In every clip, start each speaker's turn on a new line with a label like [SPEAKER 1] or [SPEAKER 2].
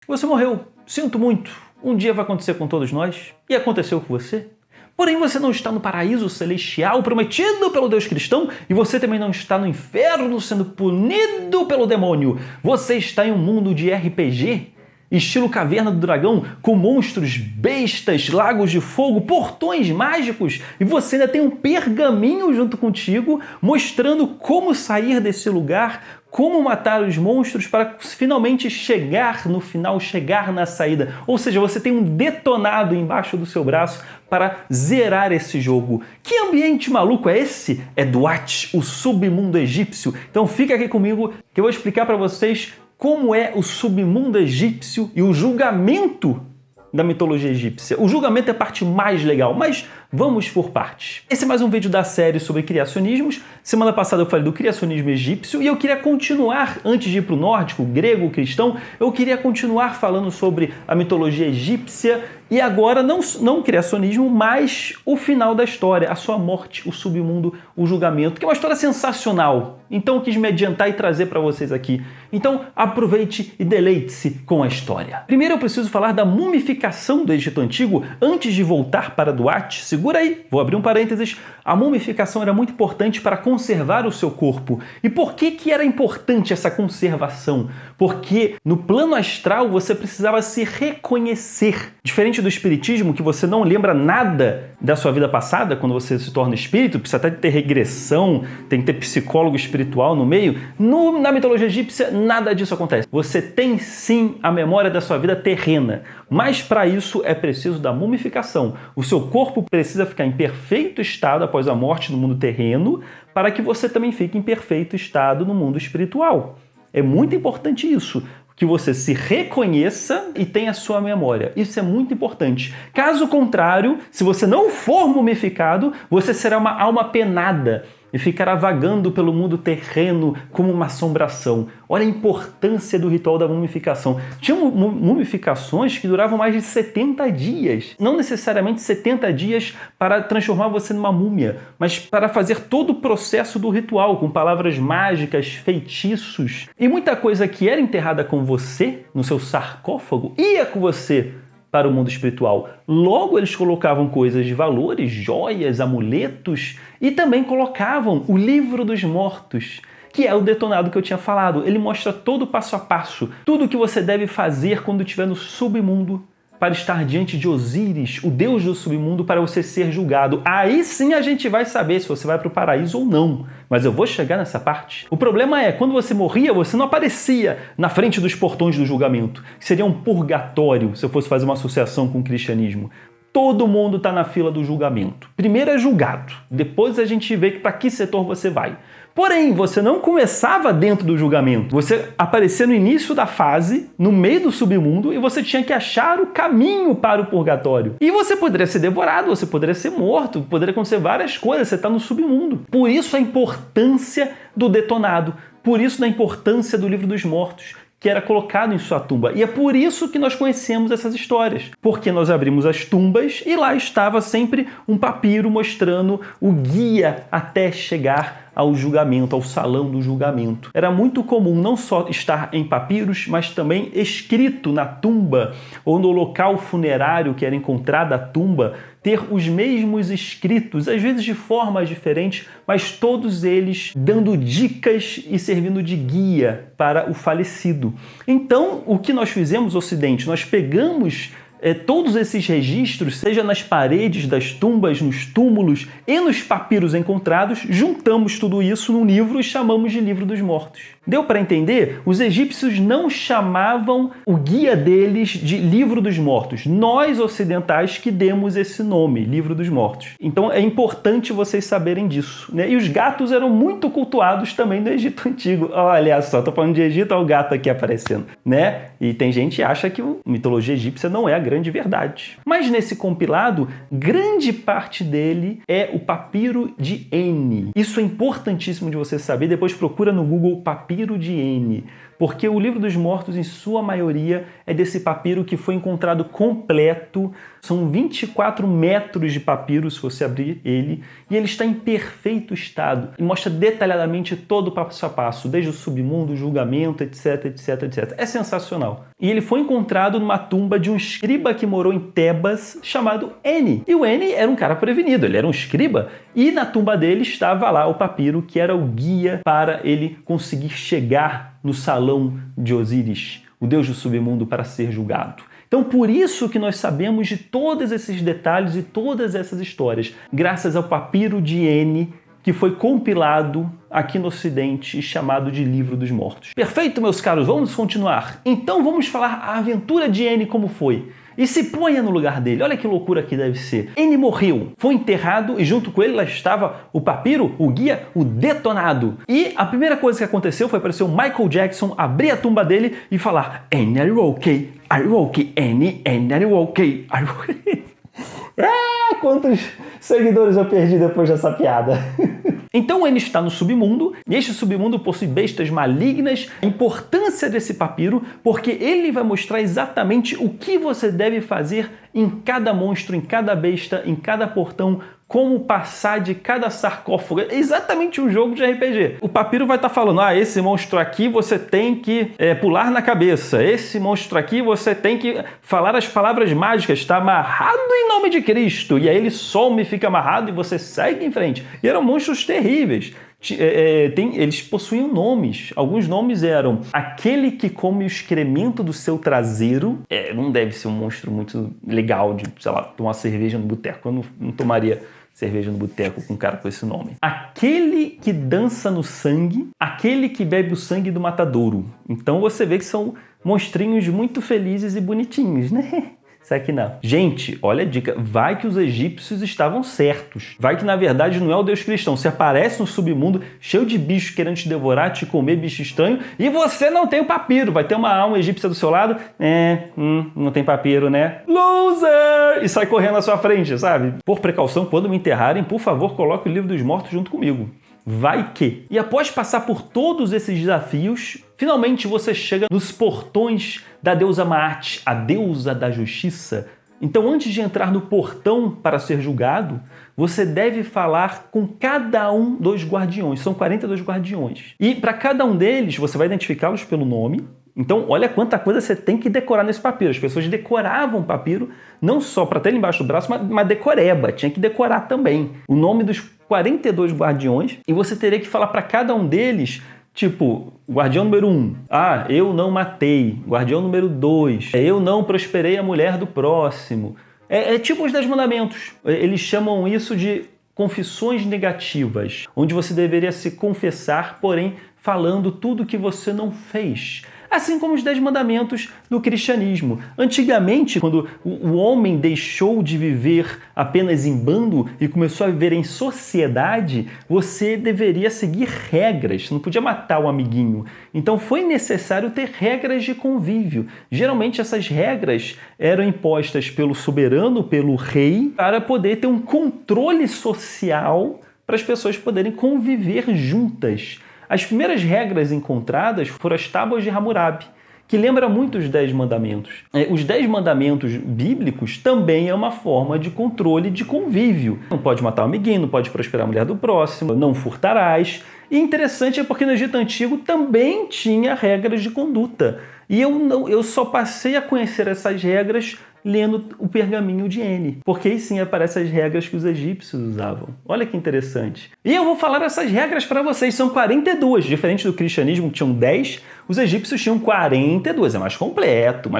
[SPEAKER 1] Você morreu. Sinto muito. Um dia vai acontecer com todos nós. E aconteceu com você. Porém, você não está no paraíso celestial prometido pelo Deus cristão e você também não está no inferno sendo punido pelo demônio. Você está em um mundo de RPG, estilo Caverna do Dragão, com monstros, bestas, lagos de fogo, portões mágicos e você ainda tem um pergaminho junto contigo mostrando como sair desse lugar, como matar os monstros para finalmente chegar no final, chegar na saída. Ou seja, você tem um detonado embaixo do seu braço para zerar esse jogo. Que ambiente maluco é esse? É Duat, o submundo egípcio. Então fica aqui comigo que eu vou explicar para vocês como é o submundo egípcio e o julgamento da mitologia egípcia. O julgamento é a parte mais legal, mas vamos por partes. Esse é mais um vídeo da série sobre criacionismos. Semana passada eu falei do criacionismo egípcio e eu queria continuar, antes de ir para o nórdico, grego, cristão, eu queria continuar falando sobre a mitologia egípcia e agora não o criacionismo, mas o final da história, a sua morte, o submundo, o julgamento, que é uma história sensacional. Então eu quis me adiantar e trazer para vocês aqui. Então aproveite e deleite-se com a história. Primeiro eu preciso falar da mumificação do Egito Antigo antes de voltar para Duat. Segura aí, vou abrir um parênteses. A mumificação era muito importante para conservar o seu corpo. E por que era importante essa conservação? Porque no plano astral você precisava se reconhecer. Diferente do espiritismo, que você não lembra nada da sua vida passada, quando você se torna espírito, precisa até ter regressão, tem que ter psicólogo espiritual no meio. Na mitologia egípcia, nada disso acontece. Você tem sim a memória da sua vida terrena, mas para isso é preciso da mumificação. O seu corpo precisa ficar em perfeito estado após a morte no mundo terreno, para que você também fique em perfeito estado no mundo espiritual. É muito importante isso, que você se reconheça e tenha a sua memória. Isso é muito importante. Caso contrário, se você não for mumificado, você será uma alma penada e ficará vagando pelo mundo terreno como uma assombração. Olha a importância do ritual da mumificação. Tinham mumificações que duravam mais de 70 dias. Não necessariamente 70 dias para transformar você numa múmia, mas para fazer todo o processo do ritual, com palavras mágicas, feitiços. E muita coisa que era enterrada com você, no seu sarcófago, ia com você para o mundo espiritual. Logo, eles colocavam coisas de valores, joias, amuletos, e também colocavam o livro dos mortos, que é o detonado que eu tinha falado. Ele mostra todo o passo a passo, tudo o que você deve fazer quando estiver no submundo, para estar diante de Osíris, o deus do submundo, para você ser julgado. Aí sim a gente vai saber se você vai para o paraíso ou não. Mas eu vou chegar nessa parte. O problema é, quando você morria, você não aparecia na frente dos portões do julgamento, que seria um purgatório, se eu fosse fazer uma associação com o cristianismo. Todo mundo está na fila do julgamento. Primeiro é julgado, depois a gente vê para que setor você vai. Porém, você não começava dentro do julgamento. Você aparecia no início da fase, no meio do submundo, e você tinha que achar o caminho para o purgatório. E você poderia ser devorado, você poderia ser morto, poderia acontecer várias coisas, você está no submundo. Por isso a importância do detonado, por isso a importância do livro dos mortos, que era colocado em sua tumba. E é por isso que nós conhecemos essas histórias. Porque nós abrimos as tumbas e lá estava sempre um papiro mostrando o guia até chegar ao julgamento, ao salão do julgamento. Era muito comum não só estar em papiros, mas também escrito na tumba ou no local funerário que era encontrada a tumba, ter os mesmos escritos, às vezes de formas diferentes, mas todos eles dando dicas e servindo de guia para o falecido. Então, o que nós fizemos no Ocidente? Nós pegamos todos esses registros, seja nas paredes das tumbas, nos túmulos e nos papiros encontrados, juntamos tudo isso num livro e chamamos de Livro dos Mortos. Deu para entender? Os egípcios não chamavam o guia deles de Livro dos Mortos. Nós, ocidentais, que demos esse nome, Livro dos Mortos. Então é importante vocês saberem disso, né? E os gatos eram muito cultuados também no Egito Antigo. Olha só, tô falando de Egito, olha o gato aqui aparecendo, né? E tem gente que acha que a mitologia egípcia não é a grande verdade. Mas nesse compilado, grande parte dele é o papiro de N. Isso é importantíssimo de você saber. Depois procura no Google papiro de N. Porque o Livro dos Mortos, em sua maioria, é desse papiro que foi encontrado completo. São 24 metros de papiro, se você abrir ele, e ele está em perfeito estado e mostra detalhadamente todo o passo a passo, desde o submundo, o julgamento, etc, etc, etc. É sensacional. E ele foi encontrado numa tumba de um escriba que morou em Tebas, chamado Eni. E o Eni era um cara prevenido, ele era um escriba, e na tumba dele estava lá o papiro, que era o guia para ele conseguir chegar no salão de Osíris, o deus do submundo, para ser julgado. Então, por isso que nós sabemos de todos esses detalhes e todas essas histórias, graças ao papiro de Eni, que foi compilado aqui no Ocidente e chamado de Livro dos Mortos. Perfeito, meus caros, vamos continuar. Então vamos falar a aventura de Eni como foi. E se ponha no lugar dele, olha que loucura que deve ser. Eni morreu, foi enterrado e junto com ele lá estava o papiro, o guia, o detonado. E a primeira coisa que aconteceu foi aparecer o Michael Jackson, abrir a tumba dele e falar: Eni, are you okay? Are you okay? Eni, are you okay? Are you okay? Quantos seguidores eu perdi depois dessa piada? Então ele está no submundo, e este submundo possui bestas malignas. A importância desse papiro, porque ele vai mostrar exatamente o que você deve fazer em cada monstro, em cada besta, em cada portão, como passar de cada sarcófago. É exatamente um jogo de RPG. O papiro vai estar falando: esse monstro aqui você tem que pular na cabeça. Esse monstro aqui você tem que falar as palavras mágicas. Está amarrado em nome de Cristo. E aí ele some e fica amarrado e você segue em frente. E eram monstros terríveis. Eles possuíam nomes. Alguns nomes eram: aquele que come o excremento do seu traseiro. Não deve ser um monstro muito legal de, sei lá, tomar cerveja no boteco. Eu não tomaria cerveja no boteco com um cara com esse nome. Aquele que dança no sangue, aquele que bebe o sangue do matadouro. Então você vê que são monstrinhos muito felizes e bonitinhos, né? Será que não? Gente, olha a dica. Vai que os egípcios estavam certos. Vai que, na verdade, não é o Deus cristão. Você aparece no submundo cheio de bichos querendo te devorar, te comer, bicho estranho, e você não tem o papiro. Vai ter uma alma egípcia do seu lado. Não tem papiro, né? Loser! E sai correndo à sua frente, sabe? Por precaução, quando me enterrarem, por favor, coloque o Livro dos Mortos junto comigo. Vai que. E após passar por todos esses desafios, finalmente você chega nos portões da deusa Maat, a deusa da justiça. Então, antes de entrar no portão para ser julgado, você deve falar com cada um dos guardiões. São 42 guardiões. E para cada um deles, você vai identificá-los pelo nome. Então, olha quanta coisa você tem que decorar nesse papiro. As pessoas decoravam o papiro, não só para ter ele embaixo do braço, mas decoreba. Tinha que decorar também o nome dos 42 guardiões. E você teria que falar para cada um deles, tipo, guardião número 1, eu não matei. Guardião número 2, eu não prosperei a mulher do próximo. É tipo os 10 mandamentos. Eles chamam isso de confissões negativas, onde você deveria se confessar, porém falando tudo que você não fez. Assim como os 10 mandamentos do cristianismo. Antigamente, quando o homem deixou de viver apenas em bando e começou a viver em sociedade, você deveria seguir regras, você não podia matar o amiguinho. Então foi necessário ter regras de convívio. Geralmente essas regras eram impostas pelo soberano, pelo rei, para poder ter um controle social para as pessoas poderem conviver juntas. As primeiras regras encontradas foram as Tábuas de Hammurabi, que lembra muito os 10 mandamentos. Os 10 mandamentos bíblicos também é uma forma de controle de convívio. Não pode matar o amiguinho, não pode prosperar a mulher do próximo, não furtarás. E interessante é porque no Egito Antigo também tinha regras de conduta. E eu só passei a conhecer essas regras lendo o pergaminho de Eni, porque aí sim aparecem as regras que os egípcios usavam. Olha que interessante. E eu vou falar essas regras para vocês, são 42, diferente do cristianismo que tinham 10, os egípcios tinham 42, é mais completo,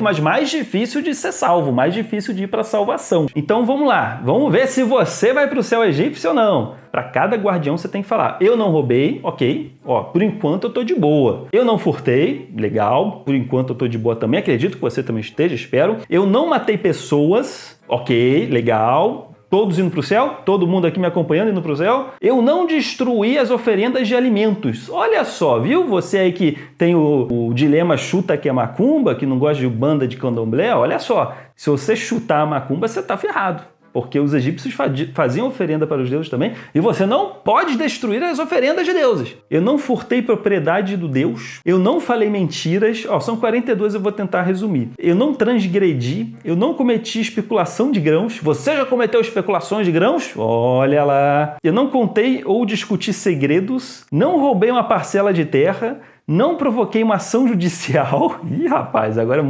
[SPEAKER 1] mas mais difícil de ser salvo, mais difícil de ir para a salvação. Então vamos lá, vamos ver se você vai para o céu egípcio ou não. Para cada guardião você tem que falar: eu não roubei, ok, por enquanto eu tô de boa. Eu não furtei, legal, por enquanto eu tô de boa também, acredito que você também esteja, espero. Eu não matei pessoas, ok, legal. Todos indo para o céu? Todo mundo aqui me acompanhando indo para o céu? Eu não destruí as oferendas de alimentos. Olha só, viu? Você aí que tem o dilema chuta que é macumba, que não gosta de banda de candomblé, olha só. Se você chutar a macumba, você tá ferrado. porque os egípcios faziam oferenda para os deuses também, e você não pode destruir as oferendas de deuses. Eu não furtei propriedade do Deus, eu não falei mentiras, são 42, eu vou tentar resumir. Eu não transgredi, eu não cometi especulação de grãos. Você já cometeu especulações de grãos? Olha lá. Eu não contei ou discuti segredos, não roubei uma parcela de terra, não provoquei uma ação judicial. Ih, rapaz, agora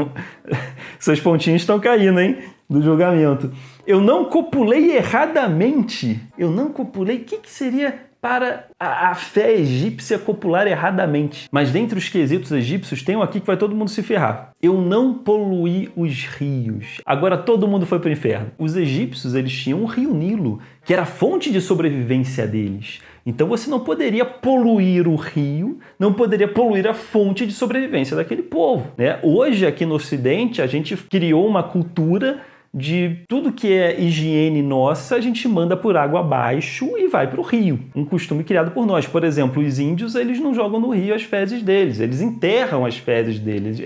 [SPEAKER 1] seus pontinhos estão caindo, hein? Do julgamento. Eu não copulei erradamente. Eu não copulei. O que seria para a fé egípcia copular erradamente? Mas dentre os quesitos egípcios tem um aqui que vai todo mundo se ferrar. Eu não poluí os rios. Agora todo mundo foi para o inferno. Os egípcios, eles tinham um rio Nilo, que era a fonte de sobrevivência deles. Então você não poderia poluir o rio, não poderia poluir a fonte de sobrevivência daquele povo, né? Hoje, aqui no Ocidente, a gente criou uma cultura de tudo que é higiene nossa, a gente manda por água abaixo e vai para o rio. Um costume criado por nós. Por exemplo, os índios, eles não jogam no rio as fezes deles, eles enterram as fezes deles.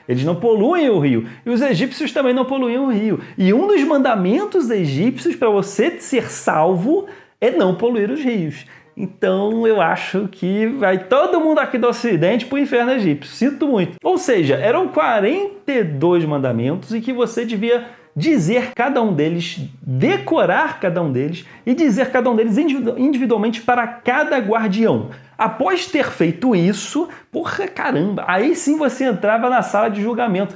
[SPEAKER 1] Eles não poluem o rio. E os egípcios também não poluem o rio. E um dos mandamentos egípcios para você ser salvo é não poluir os rios. Então eu acho que vai todo mundo aqui do Ocidente para o inferno egípcio. Sinto muito. Ou seja, eram 42 mandamentos e que você devia dizer cada um deles, decorar cada um deles e dizer cada um deles individualmente para cada guardião. Após ter feito isso, porra, caramba, aí sim você entrava na sala de julgamento.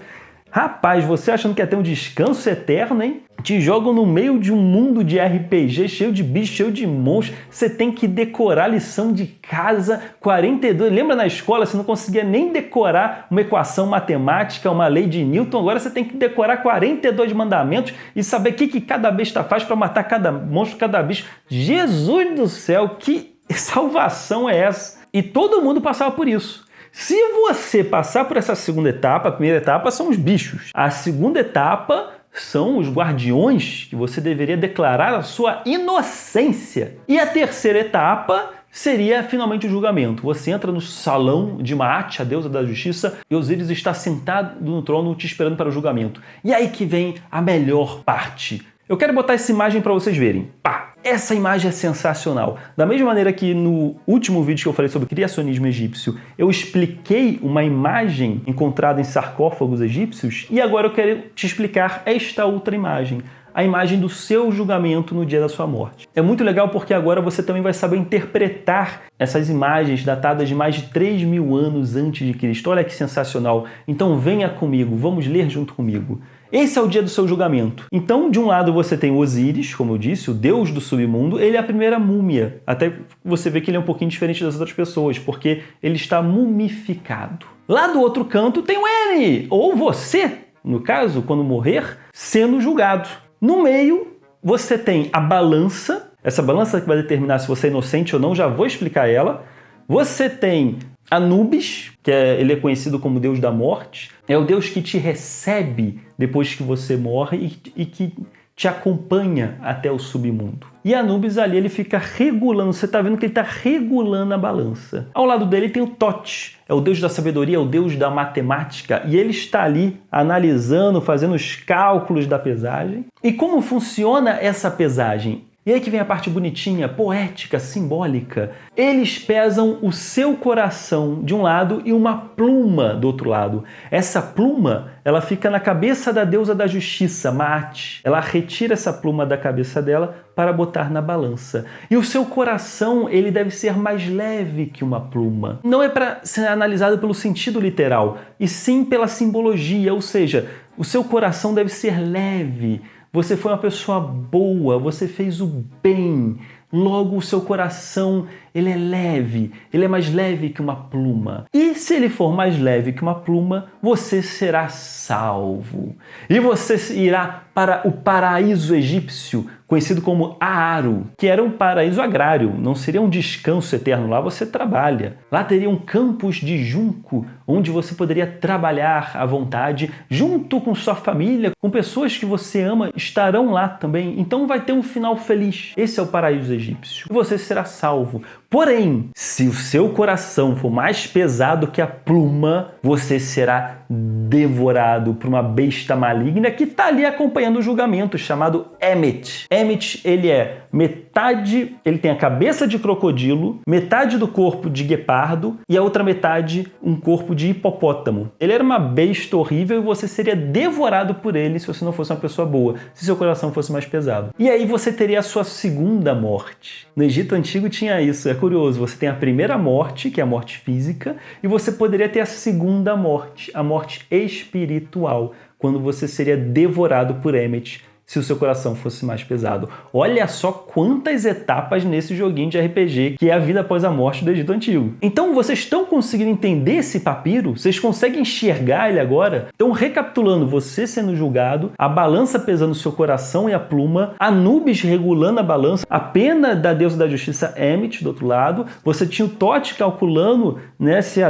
[SPEAKER 1] Rapaz, você achando que ia ter um descanso eterno, hein? Te jogam no meio de um mundo de RPG cheio de bichos, cheio de monstros. Você tem que decorar lição de casa 42. Lembra na escola, você não conseguia nem decorar uma equação matemática, uma lei de Newton. Agora você tem que decorar 42 mandamentos e saber o que cada besta faz para matar cada monstro, cada bicho. Jesus do céu, que salvação é essa? E todo mundo passava por isso. Se você passar por essa segunda etapa, a primeira etapa são os bichos. A segunda etapa são os guardiões, que você deveria declarar a sua inocência. E a terceira etapa seria finalmente o julgamento. Você entra no salão de Maat, a deusa da justiça, e Osíris está sentado no trono te esperando para o julgamento. E aí que vem a melhor parte. Eu quero botar essa imagem para vocês verem. Pá! Essa imagem é sensacional. Da mesma maneira que no último vídeo que eu falei sobre criacionismo egípcio, eu expliquei uma imagem encontrada em sarcófagos egípcios, e agora eu quero te explicar esta outra imagem, a imagem do seu julgamento no dia da sua morte. É muito legal porque agora você também vai saber interpretar essas imagens datadas de mais de 3.000 anos antes de Cristo. Olha que sensacional. Então venha comigo, vamos ler junto comigo. Esse é o dia do seu julgamento. Então, de um lado você tem Osíris, como eu disse, o deus do submundo. Ele é a primeira múmia. Até você vê que ele é um pouquinho diferente das outras pessoas, porque ele está mumificado. Lá do outro canto tem o N, ou você, no caso, quando morrer, sendo julgado. No meio, você tem a balança. Essa balança que vai determinar se você é inocente ou não, já vou explicar ela. Você tem Anubis, ele é conhecido como deus da morte, é o deus que te recebe depois que você morre e que te acompanha até o submundo. E Anubis ali, ele fica regulando, você está vendo que ele está regulando a balança. Ao lado dele tem o Thoth, é o deus da sabedoria, é o deus da matemática, e ele está ali analisando, fazendo os cálculos da pesagem. E como funciona essa pesagem? E aí que vem a parte bonitinha, poética, simbólica. Eles pesam o seu coração de um lado e uma pluma do outro lado. Essa pluma, ela fica na cabeça da deusa da justiça, Maat. Ela retira essa pluma da cabeça dela para botar na balança. E o seu coração, ele deve ser mais leve que uma pluma. Não é para ser analisado pelo sentido literal, e sim pela simbologia, ou seja, o seu coração deve ser leve. Você foi uma pessoa boa, você fez o bem, logo o seu coração, ele é leve, ele é mais leve que uma pluma. E se ele for mais leve que uma pluma, você será salvo. E você irá para o paraíso egípcio, conhecido como Aaru, que era um paraíso agrário, não seria um descanso eterno, lá você trabalha. Lá teria um campus de junco, onde você poderia trabalhar à vontade, junto com sua família, com pessoas que você ama, estarão lá também. Então vai ter um final feliz. Esse é o paraíso egípcio. E você será salvo. Porém, se o seu coração for mais pesado que a pluma, você será devorado por uma besta maligna que está ali acompanhando o julgamento, chamado Emmet. Emmet, ele é metade, ele tem a cabeça de crocodilo, metade do corpo de guepardo e a outra metade um corpo de hipopótamo. Ele era uma besta horrível e você seria devorado por ele se você não fosse uma pessoa boa, se seu coração fosse mais pesado. E aí você teria a sua segunda morte. No Egito Antigo tinha isso, é curioso, você tem a primeira morte, que é a morte física, e você poderia ter a segunda morte, a morte espiritual, quando você seria devorado por Emmet, se o seu coração fosse mais pesado. Olha só quantas etapas nesse joguinho de RPG que é a vida após a morte do Egito Antigo. Então vocês estão conseguindo entender esse papiro? Vocês conseguem enxergar ele agora? Então, recapitulando, você sendo julgado, a balança pesando o seu coração e a pluma, Anubis regulando a balança, a pena da deusa da justiça Emmet do outro lado, você tinha o Thoth calculando, né, se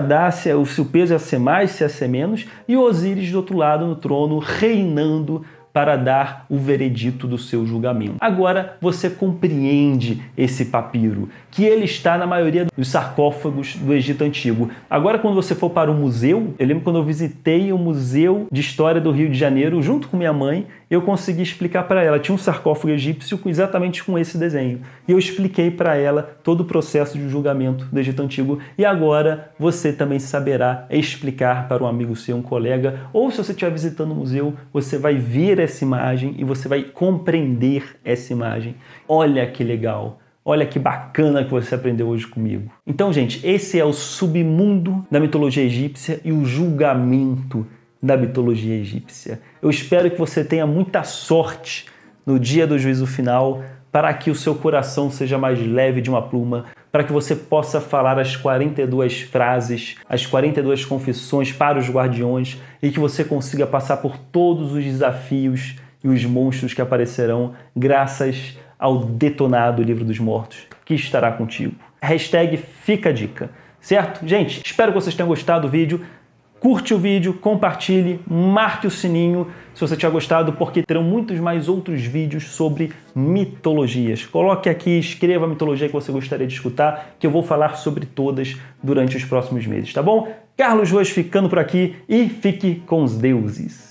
[SPEAKER 1] o peso ia ser mais, se ia ser menos, e Osíris do outro lado no trono reinando para dar o veredito do seu julgamento. Agora você compreende esse papiro, que ele está na maioria dos sarcófagos do Egito Antigo. Agora, quando você for para o museu, eu lembro quando eu visitei o Museu de História do Rio de Janeiro, junto com minha mãe, eu consegui explicar para ela. Tinha um sarcófago egípcio exatamente com esse desenho. E eu expliquei para ela todo o processo de julgamento do Egito Antigo. E agora você também saberá explicar para um amigo seu, um colega, ou se você estiver visitando o museu, você vai ver essa imagem e você vai compreender essa imagem. Olha que legal! Olha que bacana que você aprendeu hoje comigo. Então, gente, esse é o submundo da mitologia egípcia e o julgamento da mitologia egípcia. Eu espero que você tenha muita sorte no dia do juízo final, para que o seu coração seja mais leve de uma pluma, para que você possa falar as 42 frases, as 42 confissões para os guardiões e que você consiga passar por todos os desafios e os monstros que aparecerão graças ao detonado Livro dos Mortos, que estará contigo. Hashtag fica a dica, certo? Gente, espero que vocês tenham gostado do vídeo. Curte o vídeo, compartilhe, marque o sininho se você tinha gostado, porque terão muitos mais outros vídeos sobre mitologias. Coloque aqui, escreva a mitologia que você gostaria de escutar, que eu vou falar sobre todas durante os próximos meses, tá bom? Carlos Ruas ficando por aqui e fique com os deuses.